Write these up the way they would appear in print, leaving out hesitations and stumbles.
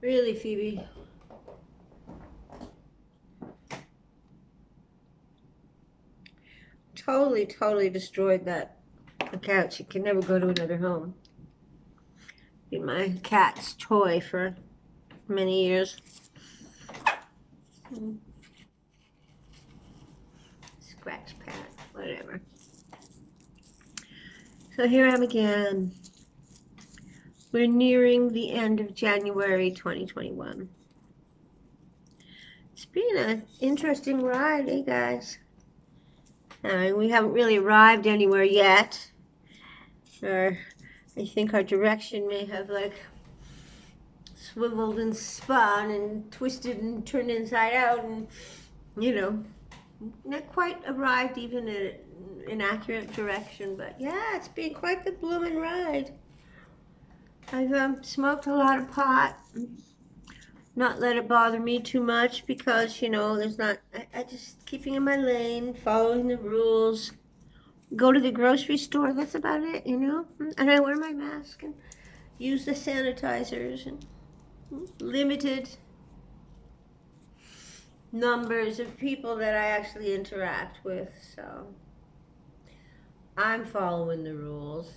Really, Phoebe? Totally destroyed that couch. It can never go to another home. Been my cat's toy for many years. Scratch pad, whatever. So here I am again. We're nearing the end of January 2021. It's been an interesting ride, eh, guys? We haven't really arrived anywhere yet. Or I think our direction may have like swiveled and spun and twisted and turned inside out and, you know, not quite arrived even in an accurate direction. But yeah, it's been quite the blooming ride. I've smoked a lot of pot. Not let it bother me too much because, you know, there's not, I just keeping in my lane, following the rules. Go to the grocery store, that's about it, you know? And I wear my mask and use the sanitizers and limited numbers of people that I actually interact with. So I'm following the rules.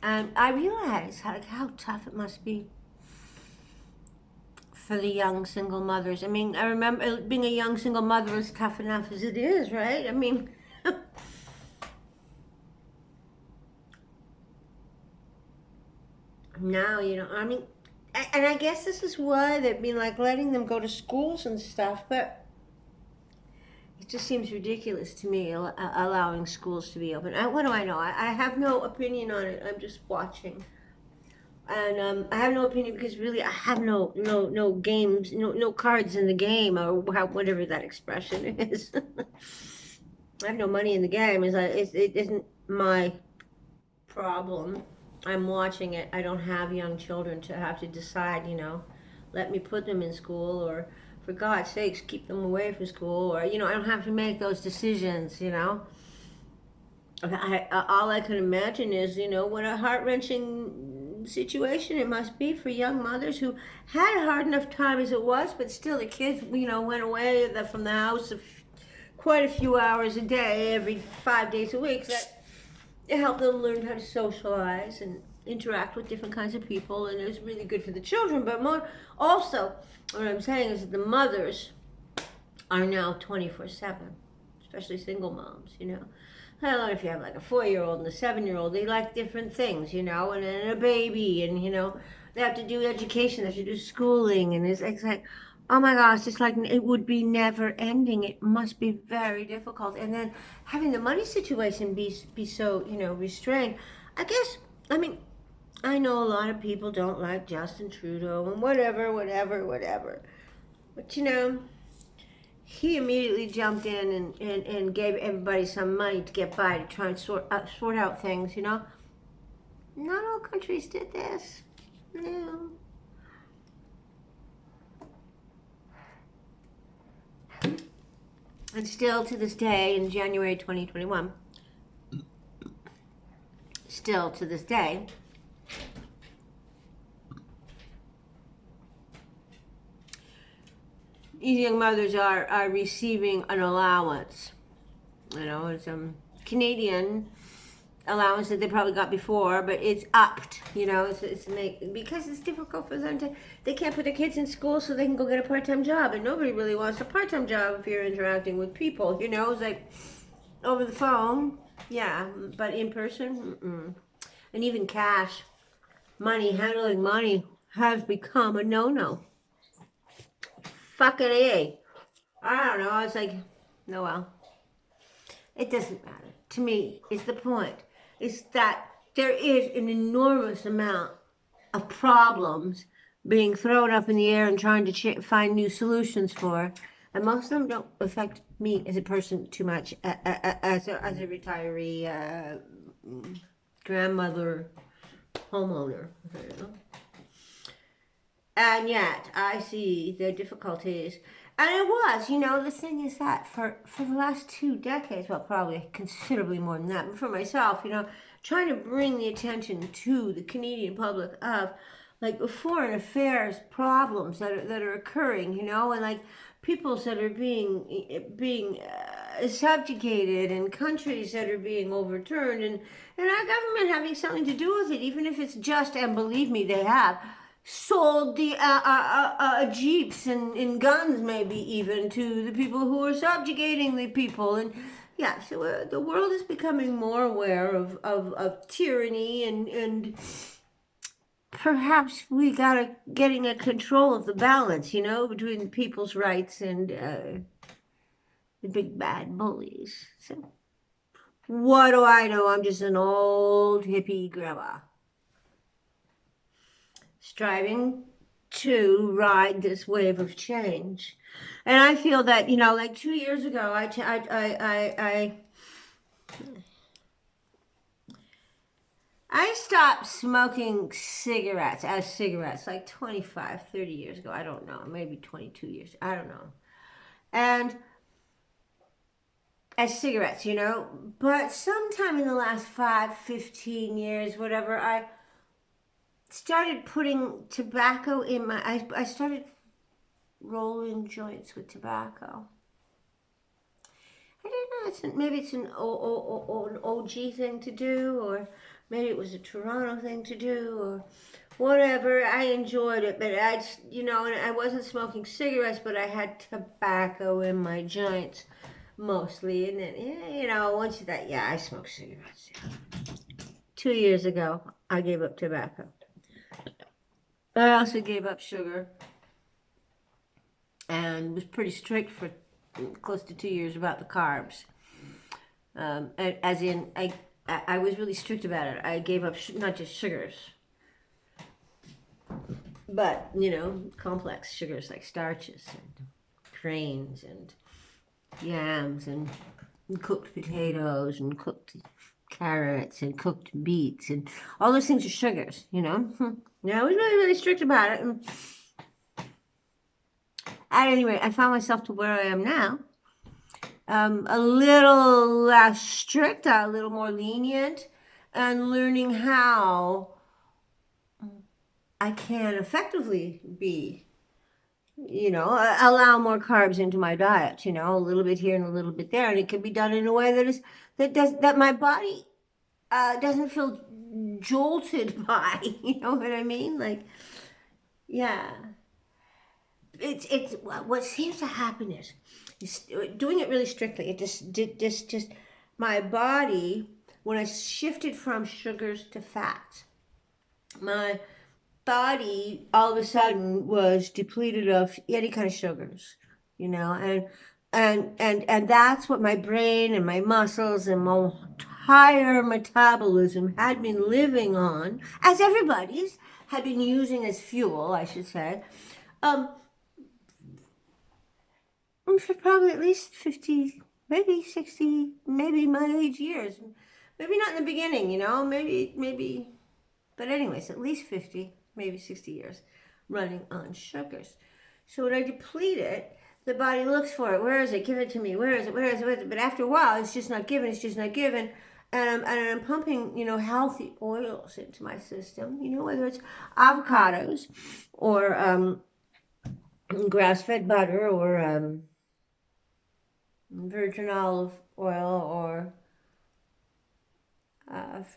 And I realize how tough it must be for the young single mothers. I mean, I remember being a young single mother is tough enough as it is, right? I mean, now, you know, I mean, and I guess this is why they've been like letting them go to schools and stuff, but it just seems ridiculous to me allowing schools to be open. What do I know? I have no opinion on it. I'm just watching. And I have no opinion because really I have no games, no cards in the game, or whatever that expression is. I have no money in the game. It isn't my problem. I'm watching it. I don't have young children to have to decide, you know, let me put them in school, or for God's sakes, keep them away from school, or, you know, I don't have to make those decisions, you know. All I can imagine is, you know, what a heart-wrenching situation it must be for young mothers who had a hard enough time as it was, but still the kids, you know, went away from the house quite a few hours a day, every 5 days a week. That it helped them learn how to socialize and interact with different kinds of people, and it was really good for the children. But more also, what I'm saying is that the mothers are now 24/7, especially single moms, you know. I don't know if you have like a 4-year-old and a 7-year-old, they like different things, you know, and then a baby, and, you know, they have to do education, they have to do schooling, and it's like, oh my gosh, it's like it would be never ending. It must be very difficult. And then having the money situation be so, you know, restrained. I guess, I mean, I know a lot of people don't like Justin Trudeau and whatever. But, you know, he immediately jumped in and gave everybody some money to get by, to try and sort out things, you know. Not all countries did this. No. And still to this day, in January 2021, still to this day, these young mothers are receiving an allowance. You know, it's Canadian allowance that they probably got before, but it's upped. You know, because it's difficult for them they can't put their kids in school, so they can go get a part-time job, and nobody really wants a part-time job if you're interacting with people. You know, it's like over the phone, yeah, but in person, and even cash, handling money has become a no-no. Fucking A. I don't know. It's like, no, well, it doesn't matter. To me, it's the point. It's that there is an enormous amount of problems being thrown up in the air and trying to find new solutions for. And most of them don't affect me as a person too much, as a retiree, grandmother, homeowner. You know? And yet, I see the difficulties. And it was, you know, the thing is that for the last 2 decades, well, probably considerably more than that, but for myself, you know, trying to bring the attention to the Canadian public of, like foreign affairs problems that are occurring, you know, and like peoples that are being subjugated, and countries that are being overturned, and our government having something to do with it, even if it's just, and believe me, they have sold the jeeps and guns, maybe even to the people who are subjugating the people. And yeah, so the world is becoming more aware of tyranny, and perhaps we gotta getting a control of the balance, you know, between people's rights and the big bad bullies. So what do I know? I'm just an old hippie grandma striving to ride this wave of change. And I feel that, you know, like 2 years ago, I stopped smoking cigarettes as cigarettes like 25, 30 years ago. I don't know, maybe 22 years. I don't know. And as cigarettes, you know, but sometime in the last 5, 15 years, whatever, I started putting tobacco in my, I started rolling joints with tobacco. I don't know, maybe it's an OG thing to do, or maybe it was a Toronto thing to do, or whatever. I enjoyed it, but you know, and I wasn't smoking cigarettes, but I had tobacco in my joints mostly. And then, yeah, you know, once you that, yeah, I smoke cigarettes. Yeah. 2 years ago, I gave up tobacco. I also gave up sugar, and was pretty strict for close to 2 years about the carbs. As in, I was really strict about it. I gave up not just sugars, but, you know, complex sugars like starches and grains and yams and cooked potatoes and cooked carrots and cooked beets, and all those things are sugars, you know. Yeah, I was really, really strict about it. And at any rate, I found myself to where I am now. A little less strict, a little more lenient, and learning how I can effectively be, you know, allow more carbs into my diet, you know, a little bit here and a little bit there. And it can be done in a way that my body doesn't feel jolted by, you know what I mean? Like, yeah. It's what seems to happen is doing it really strictly. It just my body, when I shifted from sugars to fats, my body all of a sudden was depleted of any kind of sugars, you know, and that's what my brain and my muscles and my entire metabolism had been living on, as everybody's had been using as fuel, I should say. For probably at least 50, maybe 60, maybe my age years. Maybe not in the beginning, you know, maybe, but anyways, at least 50, maybe 60 years running on sugars. So when I deplete it, the body looks for it. Where is it? Give it to me. Where is it? Where is it? Where is it? But after a while, it's just not given. It's just not given. And I'm pumping, you know, healthy oils into my system, you know, whether it's avocados or grass-fed butter or virgin olive oil or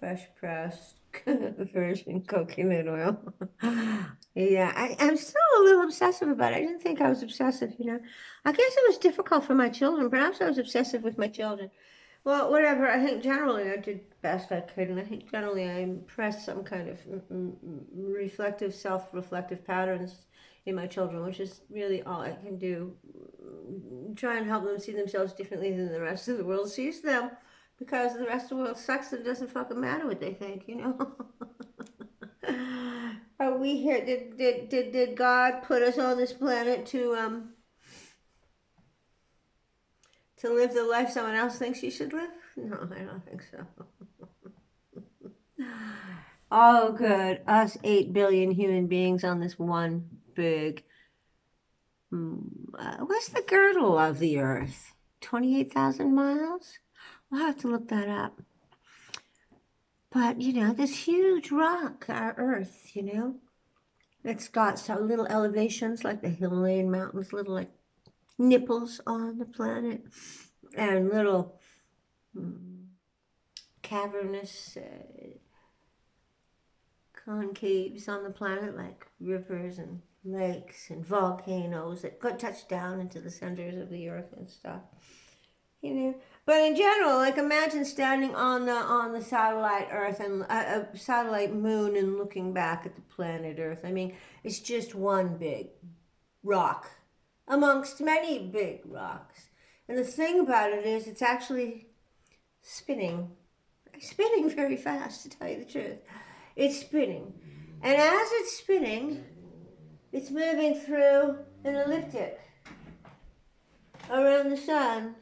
fresh pressed virgin coconut oil. Yeah, I'm still a little obsessive about it. I didn't think I was obsessive, you know. I guess it was difficult for my children. Perhaps I was obsessive with my children. Well, whatever. I think generally I did best I could, and I think generally I impressed some kind of reflective, self-reflective patterns in my children, which is really all I can do. Try and help them see themselves differently than the rest of the world sees them, because the rest of the world sucks and it doesn't fucking matter what they think, you know. Are we here? Did God put us on this planet to live the life someone else thinks you should live? No, I don't think so. Oh, good. Us 8 billion human beings on this one big. What's the girdle of the Earth? 28,000 miles? We'll have to look that up. But, you know, this huge rock, our Earth, you know, It's got some little elevations like the Himalayan mountains, little like nipples on the planet, and little cavernous concaves on the planet, like rivers and lakes and volcanoes that got touched down into the centers of the earth and stuff. You know, but in general, like imagine standing on the satellite Earth and a satellite Moon and looking back at the planet Earth. I mean, it's just one big rock amongst many big rocks. And the thing about it is, it's actually spinning, spinning very fast. To tell you the truth, it's spinning, and as it's spinning, it's moving through an elliptic around the sun.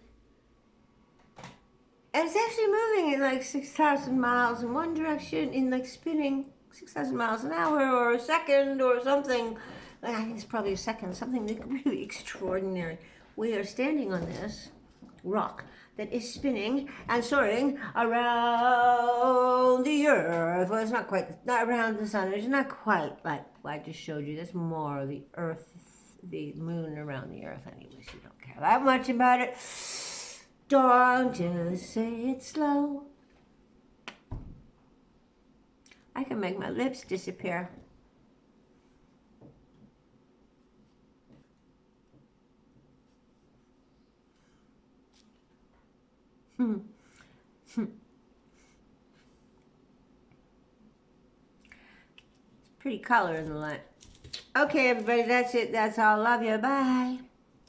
And it's actually moving at like 6,000 miles in one direction, in like spinning 6,000 miles an hour or a second or something. I think it's probably a second, something really extraordinary. We are standing on this rock that is spinning and soaring around the earth. Well, it's not quite, not around the sun. It's not quite like I just showed you. That's more the earth, the moon around the earth. Anyways, you don't care that much about it. Don't just say it slow. I can make my lips disappear. It's pretty color in the light. Okay, everybody, that's it. That's all. Love you. Bye.